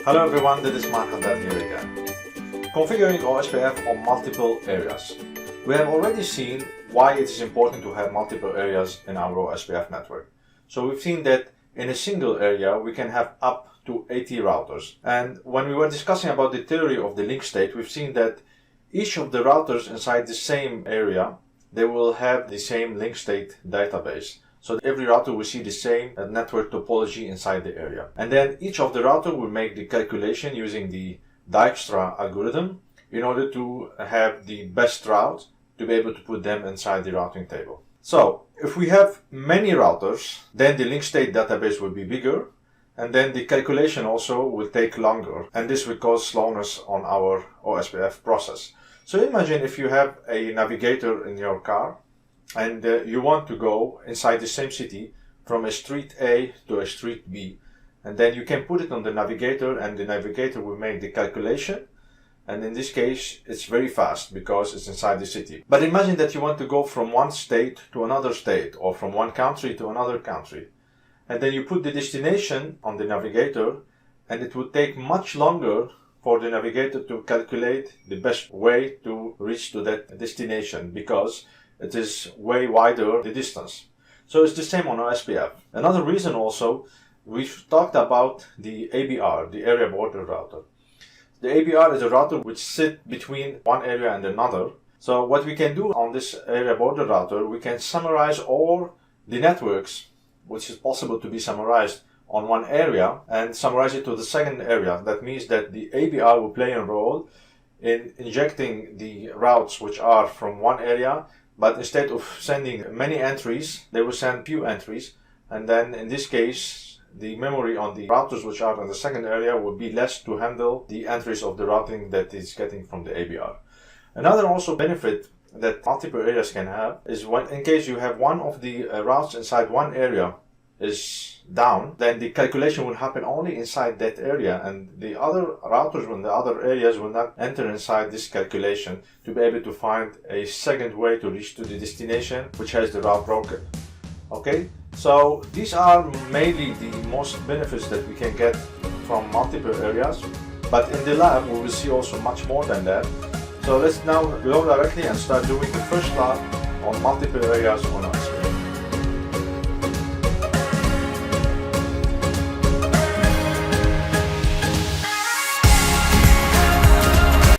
Hello everyone, this is Mark Haddad here again. Configuring OSPF on multiple areas. We have already seen why it is important to have multiple areas in our OSPF network. So we've seen that in a single area we can have up to 80 routers. And when we were discussing about the theory of the link state, we've seen that each of the routers inside the same area, they will have the same link state database. So every router will see the same network topology inside the area. And then each of the router will make the calculation using the Dijkstra algorithm in order to have the best route to be able to put them inside the routing table. So if we have many routers, then the link state database will be bigger, and then the calculation also will take longer, and this will cause slowness on our OSPF process. So imagine if you have a navigator in your car and you want to go inside the same city from a street A to a street B, and then you can put it on the navigator and the navigator will make the calculation, and in this case it's very fast because it's inside the city. But imagine that you want to go from one state to another state or from one country to another country, and then you put the destination on the navigator, and it would take much longer for the navigator to calculate the best way to reach to that destination because it is way wider the distance. So it's the same on OSPF. Another reason also, we've talked about the ABR, the area border router. The ABR is a router which sits between one area and another. So what we can do on this area border router, we can summarize all the networks which is possible to be summarized on one area and summarize it to the second area. That means that the ABR will play a role in injecting the routes which are from one area, but instead of sending many entries, they will send few entries, and then in this case the memory on the routers which are in the second area will be less to handle the entries of the routing that is getting from the ABR. Another also benefit that multiple areas can have is when in case you have one of the routes inside one area is down, then the calculation will happen only inside that area, and the other routers in the other areas will not enter inside this calculation to be able to find a second way to reach to the destination which has the route broken. Okay, so these are mainly the most benefits that we can get from multiple areas, but in the lab we will see also much more than that. So let's now go directly and start doing the first lab on multiple areas on us.